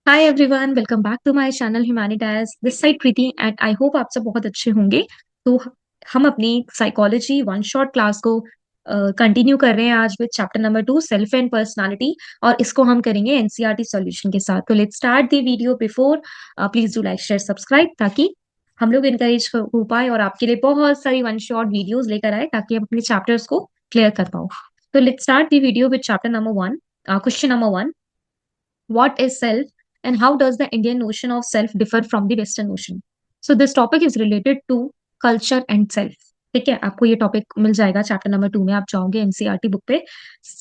Hi everyone, welcome back to my channel Humanitize. This side Preeti and I hope आप सब बहुत अच्छे होंगे। तो हम अपनी साइकोलॉजी वन शॉट क्लास को कंटिन्यू कर रहे हैं आज with chapter number 2 self and personality. और इसको हम करेंगे एनसीईआरटी सॉल्यूशन के साथ। तो let's start the video. Before please do like share subscribe ताकि हम लोग इनकरेज हो पाए और आपके लिए बहुत सारी वन शॉट वीडियोज लेकर आए ताकि हम अपने चैप्टर्स को क्लियर कर पाओ। तो let's start the video with chapter number 1। Question number 1, what is self and how does the Indian notion of self differ from the Western notion? So this topic is related to culture and self. ठीक है, आपको ये topic मिल जाएगा chapter number 2 में। आप जाओगे NCERT book पे,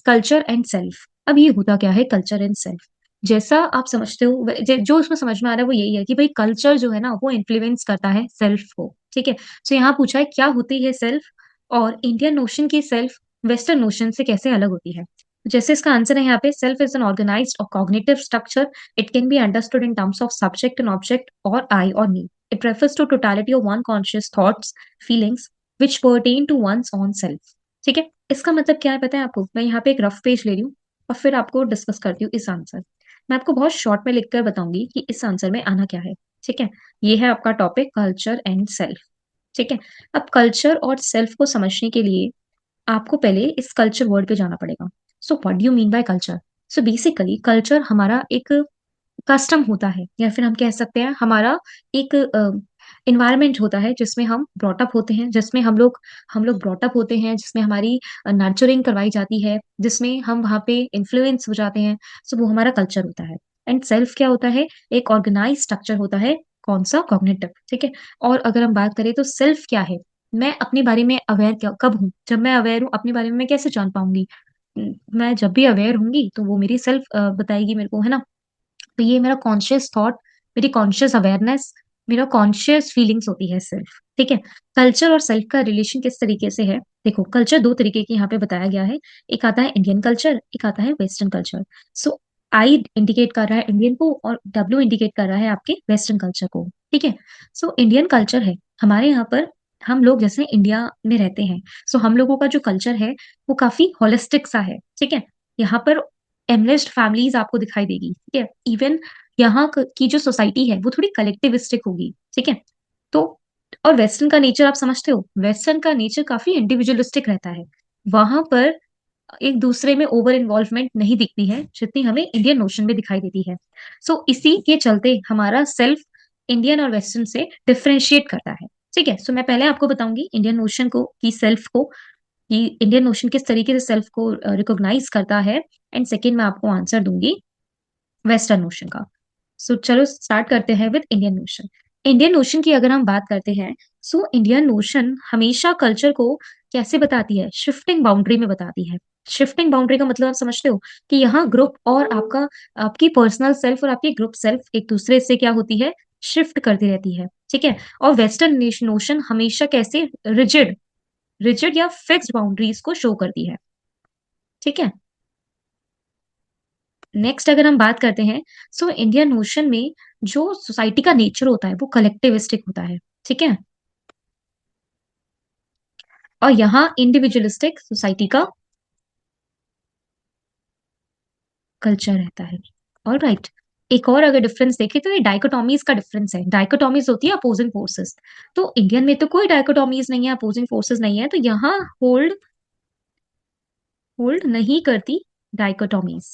culture and self. अब ये होता क्या है कल्चर एंड सेल्फ? जैसा आप समझते हो जो उसमें समझ में आ रहा है वो यही है कि भाई कल्चर जो है ना वो इन्फ्लुएंस करता है सेल्फ को। ठीक है, तो यहाँ पूछा है क्या होती है सेल्फ और इंडियन नोशन की सेल्फ वेस्टर्न नोशन से कैसे अलग होती है। जैसे इसका आंसर है यहाँ पे, सेल्फ इज एन ऑर्गेनाइज्ड और cognitive structure. It can be understood in terms of subject and object और आई और me. It refers to totality of one conscious thoughts feelings which pertain to one's own self. ठीक है, इसका मतलब क्या है पता है आपको? मैं यहाँ पे एक रफ पेज ले रही हूँ और फिर आपको डिस्कस करती हूँ इस आंसर। मैं आपको बहुत शॉर्ट में लिखकर बताऊंगी कि इस आंसर में आना क्या है। ठीक है, ये है आपका टॉपिक कल्चर एंड सेल्फ। ठीक है, अब कल्चर और सेल्फ को समझने के लिए आपको पहले इस कल्चर वर्ड पे जाना पड़ेगा। So what do you mean by culture? So basically culture हमारा एक कस्टम होता है या फिर हम कह सकते हैं हमारा एक इन्वायरमेंट होता है जिसमें हम ब्रॉटअप होते हैं, जिसमें हम लोग ब्रॉटअप होते हैं, जिसमें हमारी नर्चरिंग करवाई जाती है, जिसमें हम वहाँ पे इन्फ्लुएंस हो जाते हैं। सो वो हमारा कल्चर होता है। एंड सेल्फ क्या होता है? एक ऑर्गेनाइज स्ट्रक्चर होता है। कौन सा? कॉग्निटिव। ठीक है, और अगर हम बात करें तो सेल्फ क्या है? मैं अपने बारे में अवेयर कब हूँ? जब मैं अवेयर हूँ अपने बारे में, मैं कैसे जान पाऊंगी? मैं जब भी अवेयर होंगी तो वो मेरी सेल्फ बताएगी मेरे को, है ना। तो ये मेरा कॉन्शियस थॉट, मेरी कॉन्शियस अवेयरनेस, मेरा कॉन्शियस फीलिंग्स होती है सेल्फ। ठीक है, कल्चर और सेल्फ का रिलेशन किस तरीके से है? देखो, कल्चर दो तरीके की यहाँ पे बताया गया है। एक आता है इंडियन कल्चर, एक आता है वेस्टर्न कल्चर। सो आई इंडिकेट कर रहा है इंडियन को और डब्ल्यू इंडिकेट कर रहा है आपके वेस्टर्न कल्चर को। ठीक है, सो इंडियन कल्चर है हमारे यहाँ पर। हम लोग जैसे इंडिया में रहते हैं, सो हम लोगों का जो कल्चर है वो काफी होलिस्टिक सा है। ठीक है, यहाँ पर एमलेस्ड फैमिलीज आपको दिखाई देगी। ठीक है, इवन यहाँ की जो सोसाइटी है वो थोड़ी कलेक्टिविस्टिक होगी। ठीक है, तो और वेस्टर्न का नेचर आप समझते हो, वेस्टर्न का नेचर काफी इंडिविजुअलिस्टिक रहता है। वहां पर एक दूसरे में ओवर इन्वॉल्वमेंट नहीं दिखती है जितनी हमें इंडियन नोशन में दिखाई देती है। सो इसी के चलते हमारा सेल्फ इंडियन और वेस्टर्न से डिफ्रेंशिएट करता है। ठीक है, सो मैं पहले आपको बताऊंगी इंडियन नोशन को की सेल्फ को, कि इंडियन नोशन किस तरीके से सेल्फ को रिकॉग्नाइज करता है। एंड सेकेंड मैं आपको आंसर दूंगी वेस्टर्न नोशन का। सो चलो स्टार्ट करते हैं with Indian notion. Indian notion की अगर हम बात करते हैं, सो इंडियन नोशन हमेशा कल्चर को कैसे बताती है? शिफ्टिंग बाउंड्री में बताती है। शिफ्टिंग बाउंड्री का मतलब आप समझते हो कि यहाँ ग्रुप और आपकी पर्सनल सेल्फ और आपकी ग्रुप सेल्फ एक दूसरे से क्या होती है? शिफ्ट करती रहती है। ठीक है, और वेस्टर्न नोशन हमेशा कैसे? रिजिड, रिजिड या फिक्स्ड बाउंड्रीज को शो करती है। ठीक है, नेक्स्ट अगर हम बात करते हैं, सो इंडियन नोशन में जो सोसाइटी का नेचर होता है वो कलेक्टिविस्टिक होता है। ठीक है, और यहाँ इंडिविजुअलिस्टिक सोसाइटी का कल्चर रहता है। ऑल राइट, एक और अगर डिफरेंस देखें तो ये डाइकोटॉमीज का डिफरेंस है। डाइकोटॉमीज होती है अपोजिंग फोर्सेस, तो इंडियन में तो कोई डाइकोटॉमीज नहीं है, अपोजिंग फोर्सेस नहीं है, तो यहाँ होल्ड होल्ड नहीं करती डाइकोटॉमीज।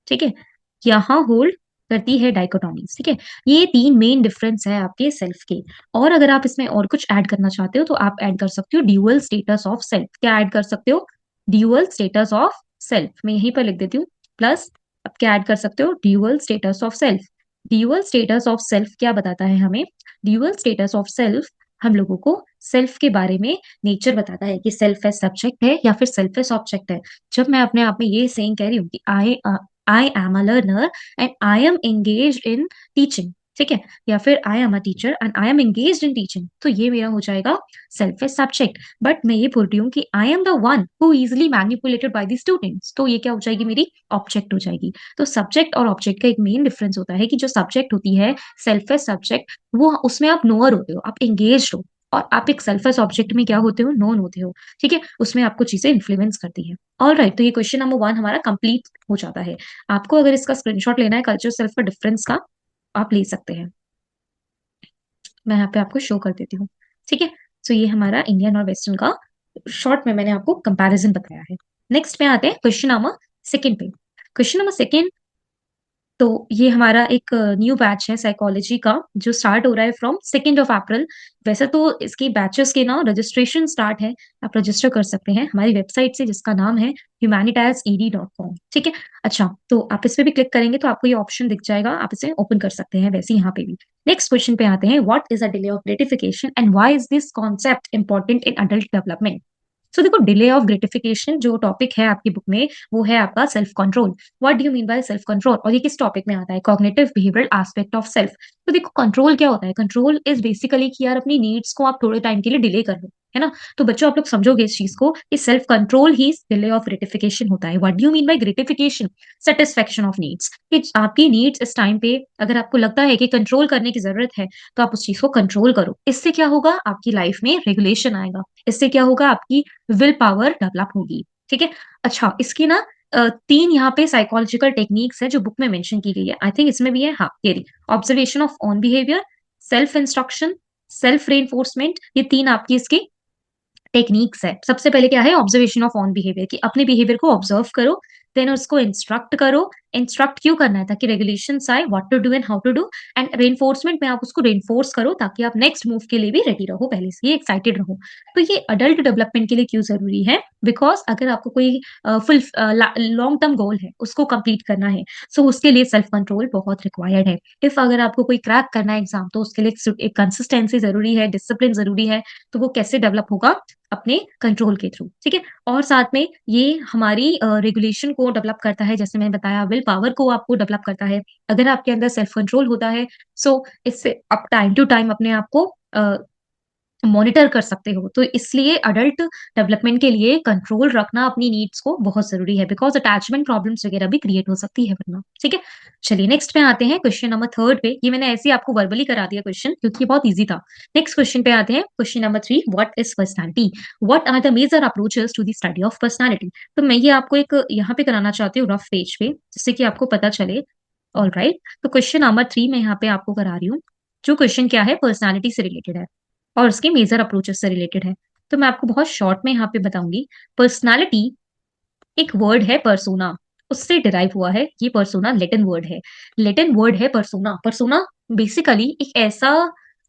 ठीक है, यहाँ होल्ड करती है डाइकोटॉमीज। ठीक है, ये तीन मेन डिफरेंस है आपके सेल्फ के। और अगर आप इसमें और कुछ ऐड करना चाहते हो तो आप ऐड कर सकते हो ड्यूअल स्टेटस ऑफ सेल्फ। क्या ऐड कर सकते हो? Dual status of self. मैं यहीं पर लिख देती हूँ प्लस। अब क्या ऐड कर सकते हो? Dual status of self. Dual status of self क्या बताता है हमें? ड्यूअल स्टेटस ऑफ सेल्फ हम लोगों को सेल्फ के बारे में नेचर बताता है कि सेल्फ एज सब्जेक्ट है या फिर सेल्फ एज ऑब्जेक्ट है। जब मैं अपने आप में ये सेइंग कह रही हूँ कि I am a learner and I am engage in teaching, ठीक है, या फिर I am a teacher and I am engage in teaching, तो ये मेरा हो जाएगा सेल्फ एज सब्जेक्ट। बट मैं ये बोल रही हूँ कि I am the one who easily manipulated by the students, तो ये क्या हो जाएगी? मेरी ऑब्जेक्ट हो जाएगी। तो सब्जेक्ट और ऑब्जेक्ट का एक मेन डिफरेंस होता है कि जो सब्जेक्ट होती है सेल्फ एज सब्जेक्ट, वो उसमें आप नोअर होते हो, आप एंगेज हो। और आप एक सेल्फलेस ऑब्जेक्ट में क्या होते हो, नोन होते हो। ठीक है, उसमें आपको चीजें इन्फ्लुएंस करती है। ऑल राइट, तो ये क्वेश्चन नंबर 1 हमारा कंप्लीट हो जाता है। आपको अगर इसका स्क्रीनशॉट लेना है कल्चर सेल्फ का डिफरेंस का, आप ले सकते हैं। मैं यहाँ पे आपको शो कर देती हूँ। ठीक है, तो ये हमारा इंडियन और वेस्टर्न का शॉर्ट में मैंने आपको कंपैरिजन बताया है। नेक्स्ट में आते हैं क्वेश्चन नंबर सेकंड पे। क्वेश्चन नंबर सेकंड, तो ये हमारा एक न्यू बैच है साइकोलॉजी का, जो स्टार्ट हो रहा है फ्रॉम 2 अप्रैल। वैसे तो इसकी बैचेस के ना रजिस्ट्रेशन स्टार्ट है, आप रजिस्टर कर सकते हैं हमारी वेबसाइट से, जिसका नाम है humanitased.com। ठीक है, अच्छा, तो आप इस पे भी क्लिक करेंगे तो आपको ये ऑप्शन दिख जाएगा, आप इसे ओपन कर सकते हैं, वैसे यहाँ पे भी। नेक्स्ट क्वेश्चन पे आते हैं, what is a delay of gratification and why is this concept important in adult development. So देखो, डिले ऑफ ग्रेटिफिकेशन जो टॉपिक है आपकी बुक में, वो है आपका self control. What do you mean by self control, और ये किस टॉपिक में आता है, cognitive behavioural aspect of self. तो देखो, कंट्रोल क्या होता है, कंट्रोल इज बेसिकली कि यार अपनी नीड्स को आप थोड़े टाइम के लिए डिले कर लो, है ना। तो बच्चों, आप लोग समझोगे इस चीज को कि self control he delay of gratification होता है। What do you mean bye gratification, satisfaction of needs, कि आपकी नीड्स इस टाइम पे अगर आपको लगता है कि कंट्रोल करने की जरूरत है, तो आप उस चीज को कंट्रोल करो। इससे क्या होगा, आपकी लाइफ में रेगुलेशन आएगा। इससे क्या होगा, आपकी विल पावर डेवलप होगी। ठीक है, अच्छा, इसकी ना 3 यहाँ पे साइकोलॉजिकल टेक्निक्स है जो बुक में मेंशन की गई है। आई थिंक इसमें भी है, हाँ, ये observation of on behaviour, self instruction, self reinforcement, ये 3 आपकी इसकी टेक्निक्स है। सबसे पहले क्या है, ऑब्जर्वेशन ऑफ ऑन बिहेवियर, कि अपने बिहेवियर को ऑब्जर्व करो, देन उसको इंस्ट्रक्ट करो। इंस्ट्रक्ट क्यों करना है, ताकि रेगुलेशन आए, what to do and how to do. And reinforcement में आप उसको रेनफोर्स करो, ताकि आप नेक्स्ट मूव के लिए भी रेडी रहो, पहले से ही एक्साइटेड रहो। तो ये अडल्ट डेवलपमेंट के लिए क्यों जरूरी है, बिकॉज अगर आपको कोई फुल लॉन्ग टर्म गोल है, उसको कंप्लीट करना है, सो उसके लिए सेल्फ कंट्रोल बहुत रिक्वायर्ड है। इफ अगर आपको कोई क्रैक करना है एग्जाम, तो उसके लिए एक कंसिस्टेंसी जरूरी है, डिसिप्लिन जरूरी है। तो वो कैसे डेवलप होगा, अपने कंट्रोल के थ्रू। ठीक है, और साथ में ये हमारी रेगुलेशन को डेवलप करता है, जैसे मैंने बताया, विल पावर को आपको डेवलप करता है। अगर आपके अंदर सेल्फ कंट्रोल होता है, सो इससे आप टाइम टू टाइम अपने आप को मॉनिटर कर सकते हो। तो इसलिए अडल्ट डेवलपमेंट के लिए कंट्रोल रखना अपनी नीड्स को बहुत जरूरी है, बिकॉज अटैचमेंट प्रॉब्लम्स वगैरह भी क्रिएट हो सकती है वरना। ठीक है, चलिए नेक्स्ट पे आते हैं, क्वेश्चन नंबर थर्ड पे। ये मैंने ऐसे ही आपको वर्बली करा दिया क्वेश्चन, क्योंकि ये बहुत ईजी था। नेक्स्ट क्वेश्चन पे आते हैं, question number 3, what is personality, what are the major approaches to the study of personality. तो मैं ये आपको एक यहाँ पे कराना चाहती हूँ रफ पेज पे, जिससे कि आपको पता चले। ऑल राइट, तो क्वेश्चन नंबर 3 मैं यहाँ पे आपको करा रही हूँ, जो क्वेश्चन क्या है, पर्सनैलिटी से रिलेटेड है और उसके मेजर अप्रोचेस से रिलेटेड है। तो मैं आपको बहुत शॉर्ट में यहाँ पे बताऊंगी। पर्सनालिटी एक वर्ड है, पर्सोना, उससे डिराइव हुआ है। ये पर्सोना लेटिन वर्ड है, लेटिन वर्ड है पर्सोना। पर्सोना बेसिकली एक ऐसा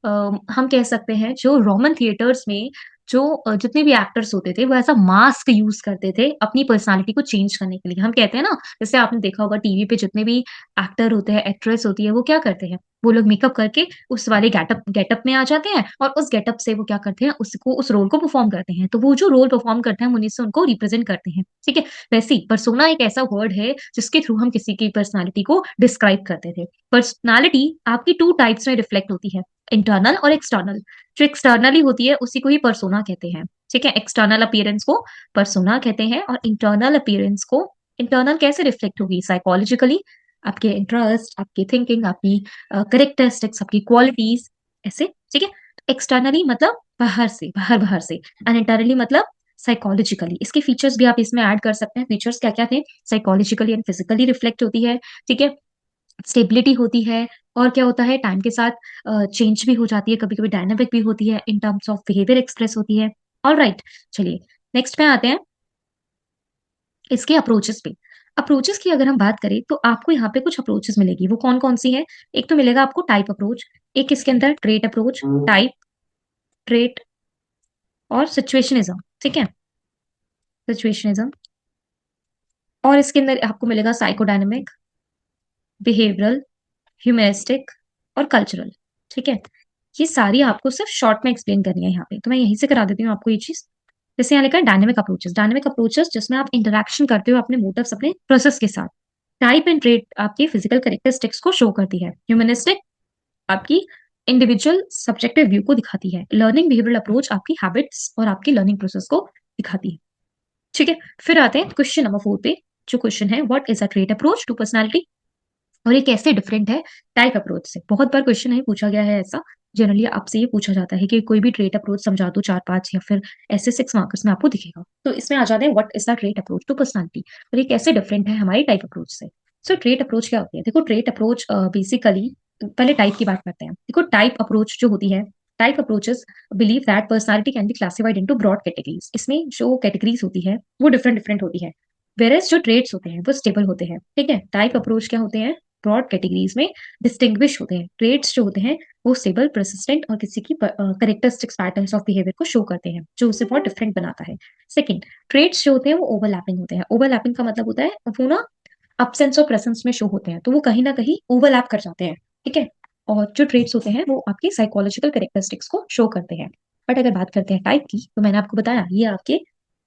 हम कह सकते हैं, जो रोमन थिएटर्स में जो जितने भी एक्टर्स होते थे, वो ऐसा मास्क यूज करते थे अपनी पर्सनालिटी को चेंज करने के लिए। हम कहते हैं ना, जैसे आपने देखा होगा टीवी पे जितने भी एक्टर होते हैं, एक्ट्रेस होती है, वो क्या करते हैं, वो लोग मेकअप करके उस वाले गेटअप गेटअप में आ जाते हैं, और उस गेटअप से वो क्या करते हैं, उसको उस रोल को परफॉर्म करते हैं। तो वो जो रोल परफॉर्म करते हैं, हम उन्हीं से उनको रिप्रेजेंट करते हैं। ठीक है, वैसे ही पर्सोना एक ऐसा वर्ड है जिसके थ्रू हम किसी की पर्सनालिटी को डिस्क्राइब करते थे। पर्सनालिटी आपकी 2 टाइप्स में रिफ्लेक्ट होती है, इंटरनल और एक्सटर्नल। जो एक्सटर्नली होती है उसी को ही पर्सोना कहते हैं। ठीक है, एक्सटर्नल अपीयरेंस को पर्सोना कहते हैं, और इंटरनल अपीयरेंस को, इंटरनल कैसे रिफ्लेक्ट होगी, साइकोलॉजिकली, आपके इंटरेस्ट, आपकी थिंकिंग, आपकी करेक्टरिस्टिक्स, आपकी क्वालिटीज, ऐसे। ठीक है, एक्सटर्नली मतलब बाहर से, बाहर बाहर से, एंड इंटरनली मतलब साइकोलॉजिकली। इसके फीचर्स भी आप इसमें ऐड कर सकते हैं। फीचर्स क्या क्या थे, साइकोलॉजिकली एंड फिजिकली रिफ्लेक्ट होती है। ठीक है, स्टेबिलिटी होती है, और क्या होता है, टाइम के साथ चेंज भी हो जाती है, कभी कभी डायनामिक भी होती है, इन टर्म्स ऑफ बिहेवियर एक्सप्रेस होती है। ऑल राइट, चलिए नेक्स्ट पे आते हैं, इसके अप्रोचेस पे। अप्रोचेस की अगर हम बात करें, तो आपको यहाँ पे कुछ अप्रोचेस मिलेगी। वो कौन कौन सी है, एक तो मिलेगा आपको टाइप अप्रोच, एक इसके अंदर ट्रेट अप्रोच, टाइप, ट्रेट और सिचुएशनिज्म। ठीक है, सिचुएशनिज्म, और इसके अंदर आपको मिलेगा साइकोडायनेमिक, बिहेवियरल, ह्यूमरिस्टिक और कल्चरल। ठीक है, ये सारी आपको सिर्फ शॉर्ट में एक्सप्लेन करनी है यहाँ पे, तो मैं यहीं से करा देती हूँ आपको ये चीज। जैसे यहाँ लिखा है डायनेमिक अप्रोचेस, डायनेमिक अप्रोचेस जिसमें आप इंटरेक्शन करते हो अपने मोटिव्स, अपने प्रोसेस के साथ। टाइप एंड ट्रेट आपकी फिजिकल कैरेक्टरिस्टिक्स को शो करती है। ह्यूमनिस्टिक आपकी इंडिविजुअल सब्जेक्टिव व्यू को दिखाती है। लर्निंग बिहेवियरल अप्रोच आपकी हैबिट्स और आपकी लर्निंग प्रोसेस को दिखाती है। ठीक है, फिर आते हैं क्वेश्चन नंबर 4 पे, जो क्वेश्चन है, what is a trait approach to personality, और ये कैसे डिफरेंट है टाइप अप्रोच से। बहुत बार क्वेश्चन है पूछा गया है ऐसा, जनरली आपसे ये पूछा जाता है कि कोई भी ट्रेट अप्रोच समझा दो 4-5 या फिर ऐसे 6 मार्कर्स में आपको दिखेगा। तो इसमें आ जाते हैं what is the trait approach to personality और ये कैसे डिफरेंट है हमारी टाइप अप्रोच से। सो ट्रेट अप्रोच क्या होती है? देखो ट्रेट अप्रोच बेसिकली पहले टाइप की बात करते हैं। देखो टाइप अप्रोच जो होती है, type approaches believe that personality can be classified into broad categories. इसमें जो कैटेगरीज होती है वो डिफरेंट डिफरेंट होती है। वेरएस जो ट्रेट्स होते हैं वो स्टेबल होते हैं। ठीक है, टाइप अप्रोच क्या होते हैं? ब्रॉड कैटेगरीज में डिस्टिंग्विश होते हैं। ट्रेट्स जो होते हैं वो स्टेबल, परसिस्टेंट और किसी की करेक्टरिस्टिक्स पैटर्न्स ऑफ बिहेवियर को शो करते हैं, जो उसे बहुत डिफरेंट बनाता है। सेकंड, ट्रेट्स जो होते हैं वो ओवरलैपिंग होते हैं। ओवरलैपिंग का मतलब होता है वो ना अब्सेंस और प्रेजेंस में शो होते हैं, तो वो कहीं ना कहीं ओवरलैप कर जाते हैं। ठीक है, और जो ट्रेट्स होते हैं वो आपकी साइकोलॉजिकल करेक्टरिस्टिक्स को शो करते हैं। बट अगर बात करते हैं टाइप की, तो मैंने आपको बताया ये आपके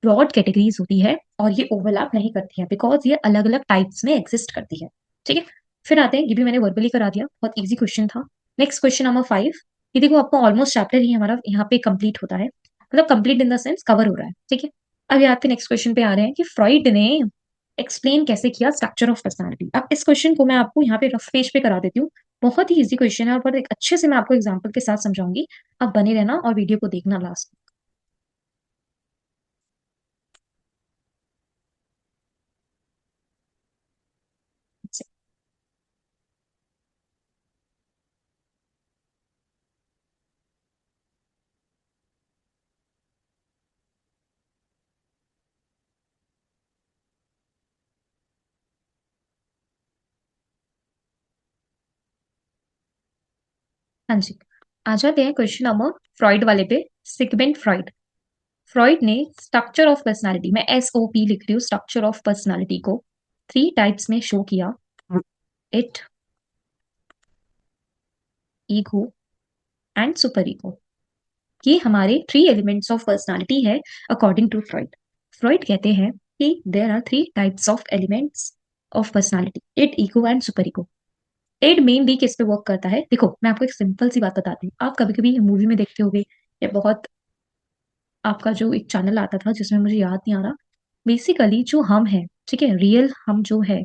ब्रॉड कैटेगरीज होती है और ये ओवरलैप नहीं करती है बिकॉज ये अलग अलग टाइप्स में एग्जिस्ट करती है। ठीक है, फिर आते हैं, ये भी मैंने वर्बली करा दिया, बहुत इजी क्वेश्चन था। Next question number 5। ये देखो आपको ऑलमोस्ट चैप्टर ही हमारा यहाँ पे कंप्लीट होता है, मतलब complete in the sense cover हो रहा है। ठीक है, अब यहाँ पे नेक्स्ट क्वेश्चन पे आ रहे हैं कि फ्रॉइड ने एक्सप्लेन कैसे किया स्ट्रक्चर ऑफ पर्सनालिटी। अब इस क्वेश्चन को मैं आपको यहाँ पे रफ पेज पे करा देती हूँ। बहुत ही इजी क्वेश्चन है और बहुत एक अच्छे से मैं आपको एग्जाम्पल के साथ समझाऊंगी। आप बने रहना और वीडियो को देखना लास्ट। हाँ जी, आ जाते हैं क्वेश्चन नंबर फ्रॉइड वाले पे। सिगमेंट फ्रॉइड, फ्रॉइड ने स्ट्रक्चर ऑफ पर्सनालिटी में SOP लिख रही हूँ, स्ट्रक्चर ऑफ पर्सनालिटी को 3 टाइप्स में शो किया। Id, ego and super ego. ये हमारे 3 एलिमेंट्स ऑफ पर्सनालिटी है अकॉर्डिंग टू फ्रॉइड। फ्रॉइड कहते हैं कि there are 3 types of elements of personality, id, ego and super ego. Id mainly किस पे वर्क करता है? देखो मैं आपको एक सिंपल सी बात बताती हूँ। आप कभी कभी मूवी में देखते होगे या बहुत, आपका जो एक चैनल आता था जिसमें मुझे याद नहीं आ रहा, बेसिकली जो हम है, ठीक है, रियल हम जो है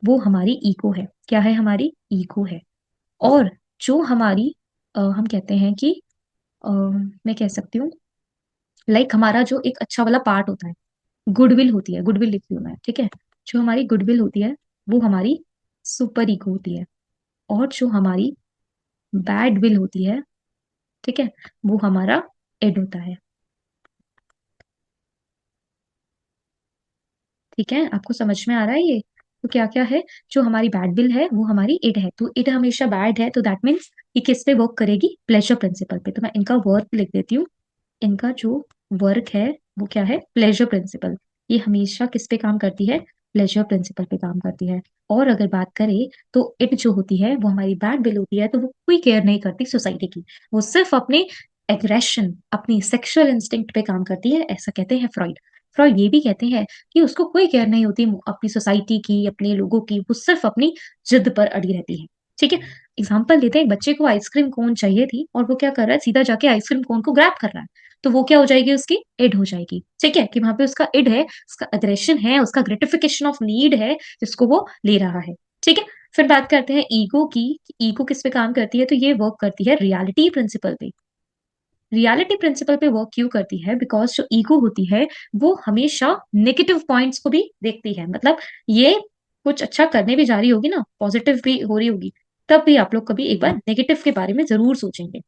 वो हमारी ईगो है। क्या है? हमारी ईगो है। और जो हमारी हम कहते हैं कि मैं कह सकती हूँ लाइक हमारा जो एक अच्छा वाला पार्ट होता है, गुडविल होती है, गुडविल लिखती हूँ मैं। ठीक है, जो हमारी गुडविल होती है वो हमारी सुपर ईगो होती है। और जो हमारी बैड विल होती है, ठीक है, वो हमारा एड होता है। ठीक है, आपको समझ में आ रहा है ये? तो क्या क्या है? जो हमारी बैड विल है वो हमारी इड है, तो इड हमेशा बैड है, तो दैट मीन्स ये किस पे वर्क करेगी? प्लेजर प्रिंसिपल पे। तो मैं इनका वर्क लिख देती हूँ। इनका जो वर्क है वो क्या है? Pleasure principal. ये हमेशा किस पे काम करती है? प्लेजर प्रिंसिपल पे काम करती है। और अगर बात करें तो इट जो होती है वो हमारी बैड विल होती है, तो वो कोई केयर नहीं करती सोसाइटी की, वो सिर्फ अपने एग्रेशन, अपनी सेक्सुअल इंस्टिंक्ट पे काम करती है, ऐसा कहते हैं फ्रॉइड। फ्रॉइड ये भी कहते हैं कि उसको कोई केयर नहीं होती अपनी सोसाइटी की, अपने लोगों की, वो सिर्फ अपनी जिद पर अड़ी रहती है। ठीक है, एग्जाम्पल देते हैं, एक बच्चे को आइसक्रीम कोन चाहिए थी और वो क्या कर रहा है? सीधा जाके आइसक्रीम कोन को ग्रैब कर रहा है। तो वो क्या हो जाएगी? उसकी इड हो जाएगी। ठीक है, कि वहां पे उसका इड है, उसका अग्रेशन है, उसका ग्रेटिफिकेशन ऑफ नीड है जिसको वो ले रहा है। ठीक है, फिर बात करते हैं ईगो की। ईगो किस पे काम करती है? तो ये वर्क करती है रियलिटी प्रिंसिपल पे। रियलिटी प्रिंसिपल पे वर्क क्यों करती है? बिकॉज जो ईगो होती है वो हमेशा नेगेटिव पॉइंट्स को भी देखती है। मतलब ये कुछ अच्छा करने भी जा रही होगी ना, पॉजिटिव भी हो रही होगी, तब भी आप लोग कभी एक बार नेगेटिव के बारे में जरूर सोचेंगे।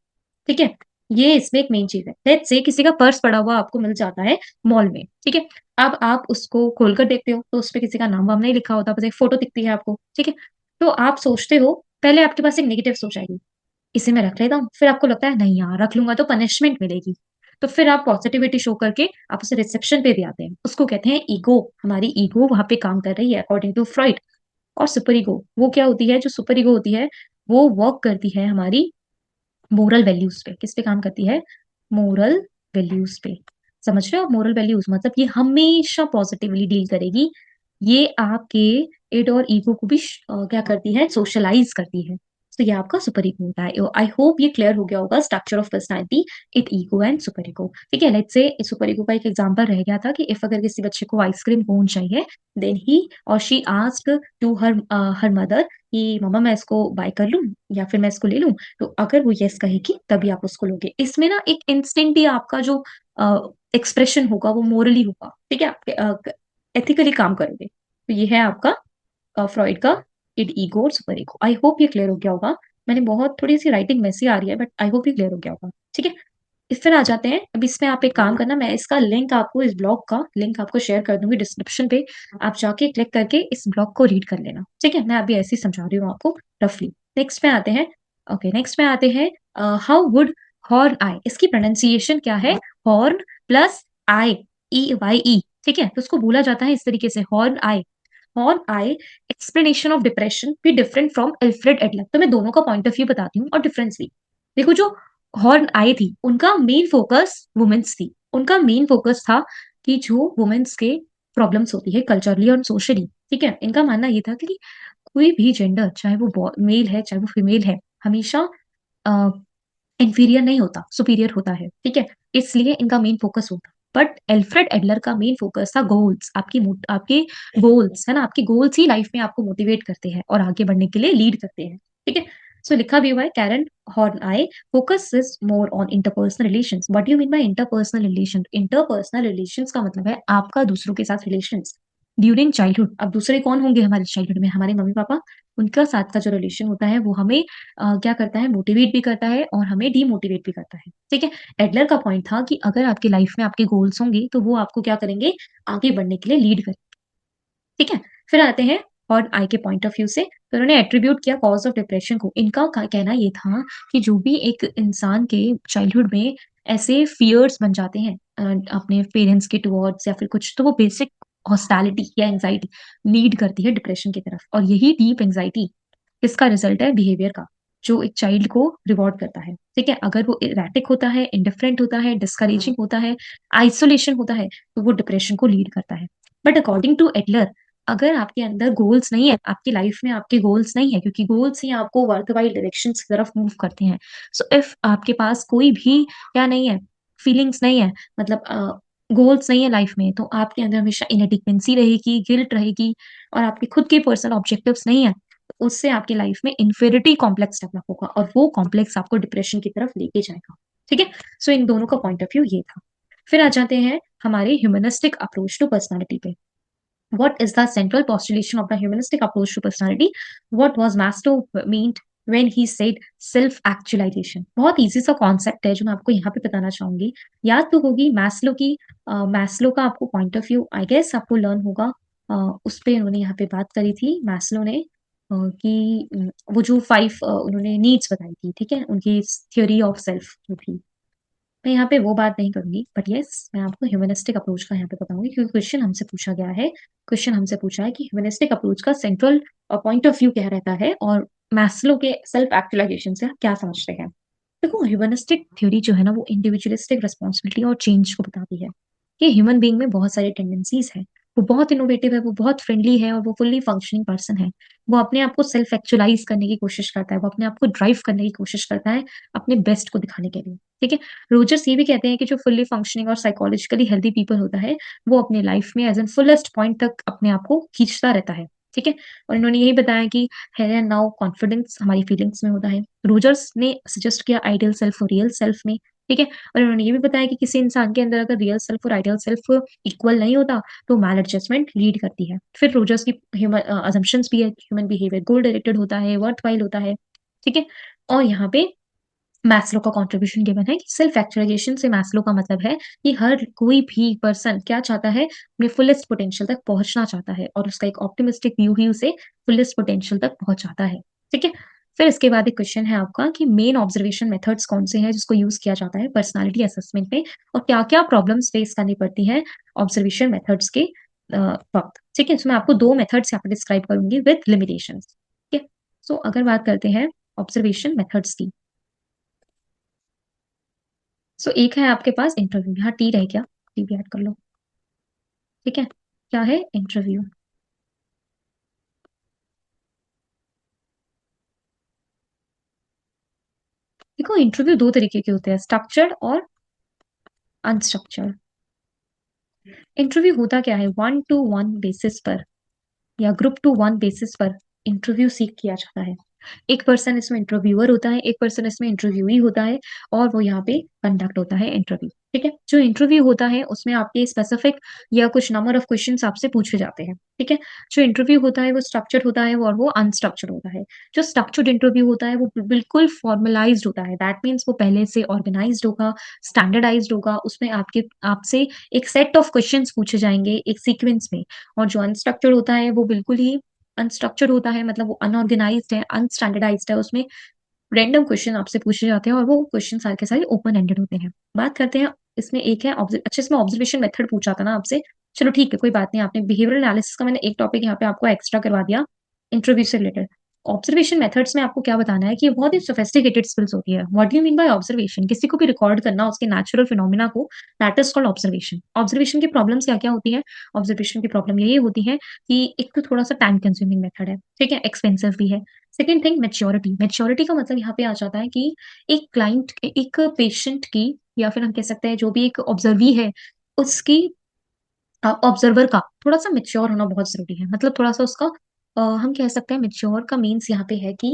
ठीक है, ये इसमें एक मेन चीज है। लेट्स से किसी का पर्स पड़ा हुआ आपको मिल जाता है मॉल में। ठीक है, अब आप उसको खोलकर देखते हो तो उस पर किसी का नाम वाम नहीं लिखा होता, बस एक फोटो दिखती है आपको। ठीक है, तो आप सोचते हो, पहले आपके पास एक नेगेटिव सोच आएगी, इसे मैं रख लेता हूँ। फिर आपको लगता है नहीं यार, रख लूंगा तो पनिशमेंट मिलेगी। तो फिर आप पॉजिटिविटी शो करके आप उसे रिसेप्शन पे भी आते हैं। उसको कहते हैं ईगो। हमारी ईगो वहां पे काम कर रही है अकॉर्डिंग टू फ्रॉइड। और सुपर ईगो वो क्या होती है? जो सुपर ईगो होती है वो वर्क करती है हमारी मोरल वैल्यूज पे। किस पे काम करती है? मोरल वैल्यूज पे। समझ रहे हो? मोरल वैल्यूज मतलब ये हमेशा पॉजिटिवली डील करेगी। ये आपके इड और ईगो को भी क्या करती है? सोशलाइज करती है। तो ये आपका सुपर ईगो होता है। आई होप ये क्लियर हो गया होगा, structure of personality, id ego and super ego. ठीक है, लेट्स से सुपर ईगो का एक एग्जांपल रह गया था कि इफ अगर किसी बच्चे को आइसक्रीम कोन चाहिए, देन ही और she asked to her her mother कि मम्मा मैं इसको बाय कर लूं या फिर मैं इसको ले लूं, तो अगर वो यस कहेगी तभी आप उसको लोगे। इसमें ना एक इंस्टिंक्ट ही आपका जो एक्सप्रेशन होगा वो मोरली होगा। ठीक है, आप एथिकली काम करोगे। तो ये है आपका फ्रॉइड का इड ईगो और सुपर ईगो। आई होप ये क्लियर हो गया होगा। मैंने बहुत थोड़ी सी राइटिंग मैसी आ रही है, बट आई होप ये क्लियर हो गया होगा। ठीक है, इस पर आ जाते हैं। अब इसमें आप एक काम करना, मैं इसका लिंक आपको, इस ब्लॉग का लिंक आपको शेयर कर दूंगी डिस्क्रिप्शन पे। आप जाके क्लिक करके इस ब्लॉग को रीड कर लेना। ठीक है, मैं अभी ऐसे ही समझा रही हूँ आपको रफली। नेक्स्ट में आते हैं। ओके, नेक्स्ट में आते हैं, हाउ वुड हॉर्न आई, इसकी प्रोनाउंसिएशन क्या है? हॉर्न प्लस आई, ई वाई ई। ठीक है, तो उसको बोला जाता है इस तरीके से, horn I. Horn I explanation of depression be different from Alfred Adler. तो मैं दोनों का पॉइंट ऑफ व्यू बताती हूँ और डिफरेंस भी। देखो, जो हॉर्न आई थी उनका मेन फोकस वुमेन्स थी। उनका मेन फोकस था कि जो वुमेन्स के प्रॉब्लम्स होती है कल्चरली और सोशली। ठीक है, इनका मानना ये था कि कोई भी जेंडर, चाहे वो मेल है चाहे वो फीमेल है, हमेशा इंफीरियर नहीं होता, सुपीरियर होता है। ठीक है, इसलिए इनका मेन फोकस होता। बट एल्फ्रेड एडलर का मेन फोकस था गोल्स, आपके गोल्स है ना, आपके गोल्स ही लाइफ में आपको मोटिवेट करते हैं और आगे बढ़ने के लिए लीड करते हैं। ठीक है, सो लिखा भी हुआ है, Karen Horney I focus is more on interpersonal relations. What you mean by interpersonal relation? Interpersonal relations का मतलब है आपका दूसरों के साथ रिलेशंस ड्यूरिंग चाइल्डहुड। अब दूसरे कौन होंगे हमारे चाइल्डहुड में? हमारे मम्मी पापा। उनका साथ का जो रिलेशन होता है वो हमें क्या करता है? मोटिवेट भी करता है और हमें डीमोटिवेट भी करता है। ठीक है, एडलर का पॉइंट था कि अगर आपकी लाइफ में आपके गोल्स होंगे तो वो आपको क्या करेंगे? आगे बढ़ने के लिए लीड करेंगे। ठीक है, फिर आते हैं और आई के पॉइंट ऑफ व्यू से, तो उन्होंने एट्रीब्यूट किया कॉज ऑफ डिप्रेशन को। इनका कहना ये था कि जो भी एक इंसान के चाइल्डहुड में ऐसे फियर्स बन जाते हैं अपने पेरेंट्स के टुवर्ड्स या फिर कुछ, तो वो बेसिक हॉस्टैलिटी या एंजाइटी लीड करती है डिप्रेशन की तरफ। और यही डीप एंजाइटी किसका रिजल्ट है? बिहेवियर का, जो एक चाइल्ड को रिवॉर्ड करता है। ठीक है, अगर वो इरेटिक होता है, इंडिफरेंट होता है, डिस्करेजिंग होता है, आइसोलेशन होता है, तो वो डिप्रेशन को लीड करता है। बट अकॉर्डिंग टू एडलर, अगर आपके अंदर गोल्स नहीं है, आपकी लाइफ में आपके गोल्स नहीं है, क्योंकि गोल्स ही आपको वर्थवाइल डायरेक्शन की तरफ मूव करते हैं। सो इफ आपके पास कोई भी क्या नहीं है, फीलिंग्स नहीं है, मतलब गोल्स नहीं है लाइफ में, तो आपके अंदर हमेशा इनएडिक्वेंसी रहेगी, गिल्ट रहेगी, और आपके खुद के पर्सनल ऑब्जेक्टिव्स नहीं है, तो उससे आपकी लाइफ में इन्फेरिटी कॉम्प्लेक्स डेवलप होगा और वो कॉम्प्लेक्स आपको डिप्रेशन की तरफ लेके जाएगा। ठीक है, सो इन दोनों का पॉइंट ऑफ व्यू ये था। फिर आ जाते हैं हमारे ह्यूमनिस्टिक अप्रोच टू पर्सनालिटी पे। What is the central postulation of the humanistic approach to personality? What was Maslow meant when he said self actualization? बहुत इजी सा कॉन्सेप्ट है जो मैं आपको यहाँ पे बताना चाहूंगी। याद तो होगी मैस्लो की, मैस्लो का आपको point of view I guess आपको लर्न होगा। उस पे उन्होंने यहाँ पे बात करी थी मैस्लो ने, कि वो जो 5 उन्होंने नीड्स बताई थी। ठीक है, उनकी थ्योरी ऑफ सेल्फ जो थी, मैं यहाँ पे वो बात नहीं करूंगी, बट यस मैं आपको ह्यूमनिस्टिक अप्रोच का यहाँ पे बताऊंगी, क्योंकि क्वेश्चन हमसे पूछा गया है। क्वेश्चन हमसे पूछा है कि ह्यूमनिस्टिक अप्रोच का सेंट्रल पॉइंट ऑफ व्यू क्या रहता है और मैस्लो के सेल्फ एक्चुअलाइजेशन से क्या समझते हैं। देखो, ह्यूमनिस्टिक थ्योरी जो है ना, वो इंडिविजुअलिस्टिक रिस्पॉन्सिबिलिटी और चेंज को बताती है कि ह्यूमन बीइंग में बहुत सारी टेंडेंसीज है। वो बहुत इनोवेटिव है, वो बहुत फ्रेंडली है और वो फुल्ली फंक्शनिंग पर्सन है। वो अपने आप को सेल्फ एक्चुअलाइज करने की कोशिश करता है, वो अपने आप को ड्राइव करने की कोशिश करता है अपने बेस्ट को दिखाने के लिए। ठीक है, रोजर्स ये भी कहते हैं कि जो फुल्ली फंक्शनिंग और साइकोलॉजिकली हेल्दी पीपल होता है, वो अपने लाइफ में एज एन फुलेस्ट पॉइंट तक अपने आप को खींचता रहता है। ठीक है, और इन्होंने यही बताया कि है एंड नाउ कॉन्फिडेंस हमारी फीलिंग्स में होता है। रोजर्स ने सजेस्ट किया आइडियल सेल्फ और रियल सेल्फ में। ठीक है, और उन्होंने ये भी बताया कि किसी इंसान के अंदर अगर रियल सेल्फ और आइडियल सेल्फ इक्वल नहीं होता तो मैल एडजस्टमेंट लीड करती है। फिर रोजर्स की ह्यूमन अजम्पशंस भी है, ह्यूमन बिहेवियर गोल डायरेक्टेड होता है, वर्थ वाइल होता है। ठीक है, और यहाँ पे मैस्लो का कंट्रीब्यूशन गिवन है कि सेल्फ एक्चुअलाइजेशन से मैस्लो का मतलब है कि हर कोई भी पर्सन क्या चाहता है? अपने फुलेस्ट पोटेंशियल तक पहुंचना चाहता है और उसका एक ऑप्टिमिस्टिक व्यू ही उसे फुलेस्ट पोटेंशियल तक पहुंचाता है। ठीक है, फिर इसके बाद एक क्वेश्चन है आपका कि मेन ऑब्जर्वेशन मेथड्स कौन से हैं जिसको यूज किया जाता है पर्सनालिटी असेसमेंट में, और क्या क्या प्रॉब्लम्स फेस करनी पड़ती है ऑब्जर्वेशन मेथड्स के वक्त। ठीक है, तो मैं आपको 2 मेथड्स यहाँ पे डिस्क्राइब करूंगी विद लिमिटेशंस। ठीक है, सो अगर बात करते हैं ऑब्जर्वेशन मेथड्स की, सो एक है आपके पास इंटरव्यू। यहाँ टी रह गया, टी भी ऐड कर लो। ठीक है, क्या है? इंटरव्यू। देखो इंटरव्यू दो तरीके के होते हैं, स्ट्रक्चर्ड और अनस्ट्रक्चर्ड। इंटरव्यू होता क्या है, 1-to-1 बेसिस पर या ग्रुप टू वन बेसिस पर इंटरव्यू सीख किया जाता है। एक पर्सन इसमें इंटरव्यूअर होता है, एक पर्सन इसमें इंटरव्यूई होता है, और वो यहाँ पे कंडक्ट होता है इंटरव्यू। ठीक है, जो इंटरव्यू होता है उसमें आपके स्पेसिफिक या कुछ नंबर ऑफ क्वेश्चंस आपसे पूछे जाते हैं। ठीक है, जो इंटरव्यू होता है वो स्ट्रक्चर्ड होता है और वो अनस्ट्रक्चर्ड होता है। जो स्ट्रक्चर्ड इंटरव्यू होता है वो बिल्कुल फॉर्मलाइज्ड होता है, दैट मीन्स वो पहले से ऑर्गेनाइज्ड होगा, स्टैंडर्डाइज्ड होगा, उसमें आपके आपसे एक सेट ऑफ क्वेश्चंस पूछे जाएंगे एक सीक्वेंस में। और जो अनस्ट्रक्चर्ड होता है वो बिल्कुल ही अनस्ट्रक्चर्ड होता है, मतलब वो अनऑर्गेनाइज्ड है, अनस्टैंडर्डाइज्ड है, उसमें रैंडम क्वेश्चन आपसे पूछे जाते हैं और वो क्वेश्चन सारे के सारे ओपन एंडेड होते हैं। बात करते हैं, इसमें एक है अच्छा इसमें ऑब्जर्वेशन मेथड पूछा था ना आपसे, चलो ठीक है कोई बात नहीं, आपने बिहेवियरल एनालिसिस का मैंने एक टॉपिक यहाँ पे आपको एक्स्ट्रा करवा दिया इंटरव्यू से रिलेटेड। ऑब्जर्वेशन मेथड्स में आपको क्या बताना है कि ये बहुत ही सोफिस्टिकेटेड स्किल्स होती है। What do you mean by observation, किसी को भी रिकॉर्ड करना उसके नेचुरल फिनोमिना को, that is called observation. Observation की प्रॉब्लम्स क्या क्या होती है, ऑब्जर्वेशन की प्रॉब्लम यही होती है कि एक तो थोड़ा सा टाइम कंज्यूमिंग मेथड है, ठीक है, एक्सपेंसिव भी है। सेकेंड थिंग मेच्योरिटी, मेच्योरिटी का मतलब यहाँ पे आ जाता है कि एक क्लाइंट, एक पेशेंट की, या फिर हम कह सकते हैं जो भी एक ऑब्जर्वी है उसकी, ऑब्जर्वर का थोड़ा सा मेच्योर होना बहुत जरूरी है। मतलब थोड़ा सा उसका हम कह सकते हैं मेच्योर का मीन्स यहाँ पे है कि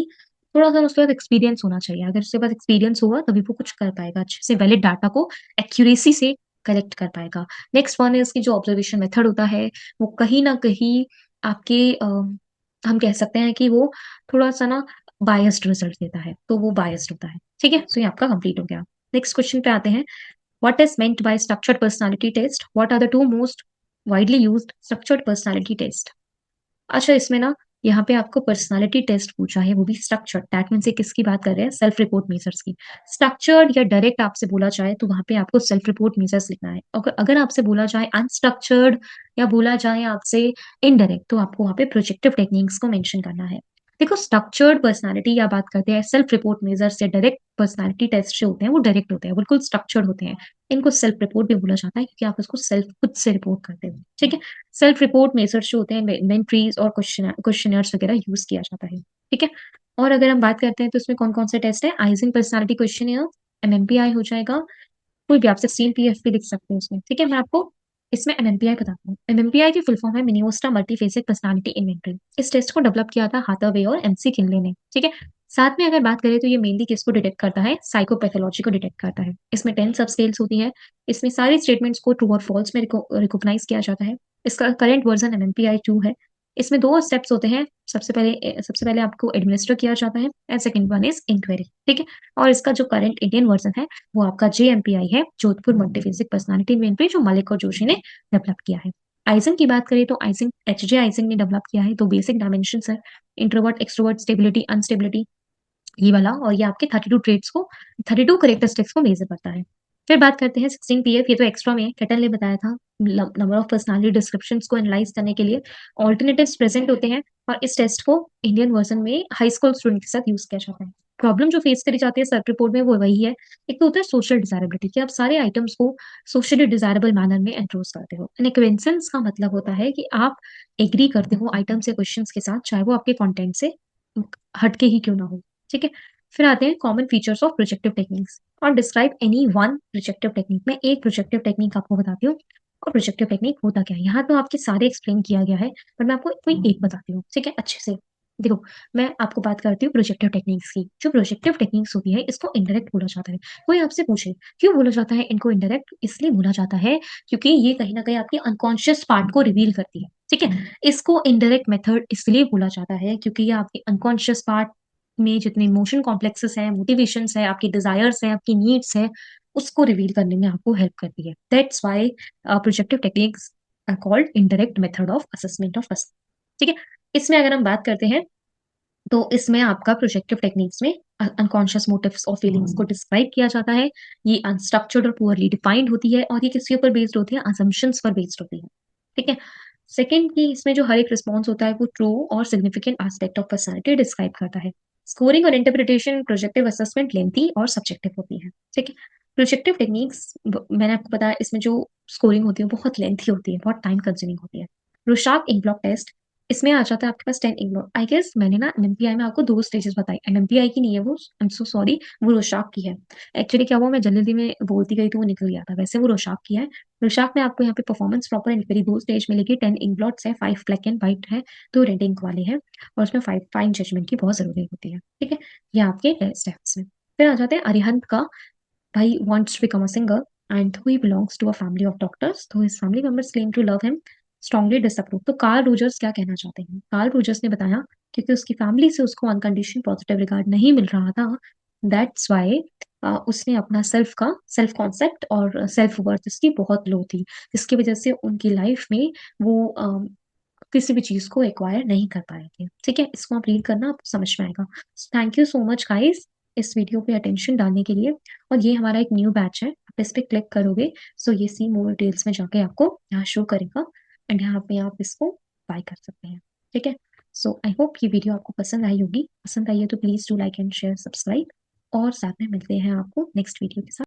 थोड़ा सा उसके पास एक्सपीरियंस होना चाहिए। अगर उसके पास एक्सपीरियंस होगा तभी वो कुछ कर पाएगा, अच्छे से वैलिड डाटा को एक्यूरेसी से कलेक्ट कर पाएगा। नेक्स्ट वन है उसकी जो ऑब्जर्वेशन मेथड होता है वो कहीं ना कहीं आपके हम कह सकते हैं कि वो थोड़ा सा ना बायस्ड रिजल्ट देता है, तो वो बायस्ड होता है। ठीक है, तो ये आपका कंप्लीट हो गया। नेक्स्ट क्वेश्चन पे आते हैं, What is meant by structured personality test? What are the two most widely used structured personality test? अच्छा इसमें ना यहाँ पे आपको पर्सनालिटी टेस्ट पूछा है, वो भी स्ट्रक्चर्ड, दैट मीन्स ये किसकी बात कर रहे हैं, सेल्फ रिपोर्ट मेजर्स की। स्ट्रक्चर्ड या डायरेक्ट आपसे बोला जाए तो वहां पे आपको सेल्फ रिपोर्ट मेजर्स लिखना है। अगर आपसे बोला जाए अनस्ट्रक्चर्ड या बोला जाए आपसे इनडायरेक्ट तो आपको वहां पे प्रोजेक्टिव टेक्निक्स को मेंशन करना है। देखो स्ट्रक्चर्ड पर्सनालिटी या बात करते हैं सेल्फ रिपोर्ट मेजर्स या डायरेक्ट पर्सनालिटी टेस्ट जो होते हैं वो डायरेक्ट होते हैं, बिल्कुल स्ट्रक्चर्ड होते हैं। इनको सेल्फ रिपोर्ट भी बोला जाता है क्योंकि आप उसको सेल्फ खुद से रिपोर्ट करते हो। ठीक है, सेल्फ रिपोर्ट मेथड्स जो होते हैं इन्वेंटरीज और क्वेश्चनर्स वगैरह यूज किया जाता है। ठीक है, और अगर हम बात करते हैं तो इसमें कौन कौन से टेस्ट है, आइजिंग पर्सनालिटी क्वेश्चन, एमएमपीआई हो जाएगा, कोई भी आप 16 PF भी लिख सकते हैं उसमें। ठीक है, मैं आपको इसमें एमएमपीआई बताता हूँ। एमएमपीआई की फुल फॉर्म है मिनियोस्टा मल्टीफेसिक पर्सनालिटी इन्वेंटरी। इस टेस्ट को डेवलप किया था हाथावे और एमसी किनले ने। ठीक है, साथ में अगर बात करें तो ये मेनली किसको डिटेक्ट करता है, साइकोपैथोलॉजी को डिटेक्ट करता है। इसमें 10 सब स्केल्स होती है, इसमें सारी स्टेटमेंट्स को ट्रू और फॉल्स में रिकॉग्नाइज किया जाता है। इसका करंट वर्जन एमएमपीआई 2 है। इसमें दो स्टेप्स होते हैं, सबसे पहले आपको एडमिनिस्टर किया जाता है and second one is inquiry. ठीक है, और इसका जो करंट इंडियन वर्जन है वो आपका JMPI है, जोधपुर मल्टीफेसिक पर्सनालिटी इन्वेंटरी, जो मलिक और जोशी ने डेवलप किया है। आइजन की बात करें तो आइजन HJ आइजन ने डेवलप किया है। तो बेसिक डायमेंशन है, इंट्रोवर्ट, एक्सट्रोवर्ट, स्टेबिलिटी, अनस्टेबिलिटी, ये वाला, और ये आपके 32 करेक्टरिस्टिक्स को मेजर करता है। फिर बात करते हैं 16 PF, ये तो एक्स्ट्रा में है, केटन ने बताया था, नंबर ऑफ पर्सनालिटी डिस्क्रिप्शन को एनालाइज करने के लिए ऑल्टरनेटिव्स प्रेजेंट होते हैं, और इस टेस्ट को इंडियन वर्जन में हाई स्कूल स्टूडेंट के साथ यूज किया जाता है। प्रॉब्लम जो फेस करी जाती है सेल्फ रिपोर्ट में वो वही है, एक तो होता है सोशल डिजायरेबिलिटी, कि आप सारे आइटम्स को सोशली डिजायरेबल मैनर में एंट्रोज करते हो। एंड एक्वेंसेंस का मतलब होता है कि आप एग्री करते हो आइटम्स या क्वेश्चंस के साथ, चाहे वो आपके कंटेंट से हटके ही क्यों ना हो। ठीक है, फिर आते हैं common features of projective techniques, और describe any one projective technique. मैं एक प्रोजेक्टिव टेक्निक आपको बताती हूँ, और प्रोजेक्टिव टेक्निक होता क्या है, यहाँ तो आपके सारे एक्सप्लेन किया गया है, पर मैं आपको कोई एक बताती हूँ, ठीक है, अच्छे से। देखो मैं आपको बात करती हूँ प्रोजेक्टिव टेक्निक्स की। जो प्रोजेक्टिव टेक्निक्स होती है इसको इंडायरेक्ट बोला जाता है। कोई आपसे पूछे क्यों बोला जाता है इनको इंडायरेक्ट, इसलिए बोला जाता है क्योंकि ये कहीं ना कहीं आपकी अनकॉन्शियस पार्ट को रिवील करती है। ठीक है, इसको इनडायरेक्ट मेथड इसलिए बोला जाता है क्योंकि ये आपके अनकॉन्शियस पार्ट में जितने इमोशन कॉम्प्लेक्सेस हैं, मोटिवेशंस है, आपकी डिजायर्स है, आपकी नीड्स है, उसको रिवील करने में आपको हेल्प करती है। That's why projective techniques are called indirect method of assessment of person. ठीक है, इसमें अगर हम बात करते हैं तो इसमें आपका प्रोजेक्टिव टेक्निक्स में अनकॉन्शियस मोटिव्स और फीलिंग्स को डिस्क्राइब किया जाता है। ये अनस्ट्रक्चर्ड और पुअरली डिफाइंड होती है, और ये किसके ऊपर बेस्ड होती है, असम्पशंस पर बेस्ड होती है। ठीक है, सेकंड की इसमें जो हर एक रिस्पॉन्स होता है वो ट्रू और significant aspect of personality describe करता है। स्कोरिंग और इंटरप्रिटेशन प्रोजेक्टिव असेसमेंट लेंथी और सब्जेक्टिव होती है। ठीक है, प्रोजेक्टिव टेक्निक्स मैंने आपको बताया इसमें जो स्कोरिंग होती है वो बहुत लेंथी होती है, बहुत टाइम कंज्यूमिंग होती है। रोशाक इंक ब्लॉक टेस्ट, इसमें आ जाता है आपके पास 10 इग्नोर। आई गेस मैंने ना एमएमपीआई में आपको 2 स्टेजेस बताई, एमएमपीआई की नहीं है वो, आई एम सो सॉरी, वो रोशाक की है। एक्चुअली क्या हुआ, मैं जल्दी में बोलती गई तो वो निकल गया था, वैसे वो रोशाक की है। रोशाक में आपको यहाँ पे परफॉर्मेंस प्रॉपर इंक्वायरी 2 स्टेज मिलेगी, 10 इंग्लॉट्स है, 5 ब्लैक एंड व्हाइट है, 2 रेड इंक वाले हैं, और उसमें 5 फाइन जजमेंट की बहुत जरूरत होती है। ठीक है, ये आपके स्टेप्स में। फिर आ जाते हैं अरिहंत का। भाई wants to become a singer and who he belongs to a family of doctors, so his family members claim to love him, strongly disapprove। तो कार्ल रोजर्स क्या कहना चाहते हैं, कार्ल रोजर्स ने बताया क्योंकि उसकी फैमिली से उसको अनकंडीशनल पॉजिटिव रिगार्ड नहीं मिल रहा था, दैट्स वाई उसने अपना सेल्फ कॉन्सेप्ट और सेल्फ वर्थ इसकी बहुत लो थी, जिसकी वजह से उनकी लाइफ में वो किसी भी चीज को एक्वायर नहीं कर पाए थे। ठीक है, इसको आप रीड करना, आपको समझ में आएगा। Thank you so much guys इस वीडियो पे अटेंशन डालने के लिए। और ये हमारा एक न्यू बैच है, आप इस पे क्लिक करोगे सो ये सी मोर डिटेल्स में जाके आपको यहाँ शो करेगा, एंड यहाँ पे आप इसको बाय कर सकते हैं। ठीक है, सो आई होप ये वीडियो आपको पसंद आई होगी। पसंद आई है तो please do like and share subscribe, और साथ में मिलते हैं आपको नेक्स्ट वीडियो के साथ।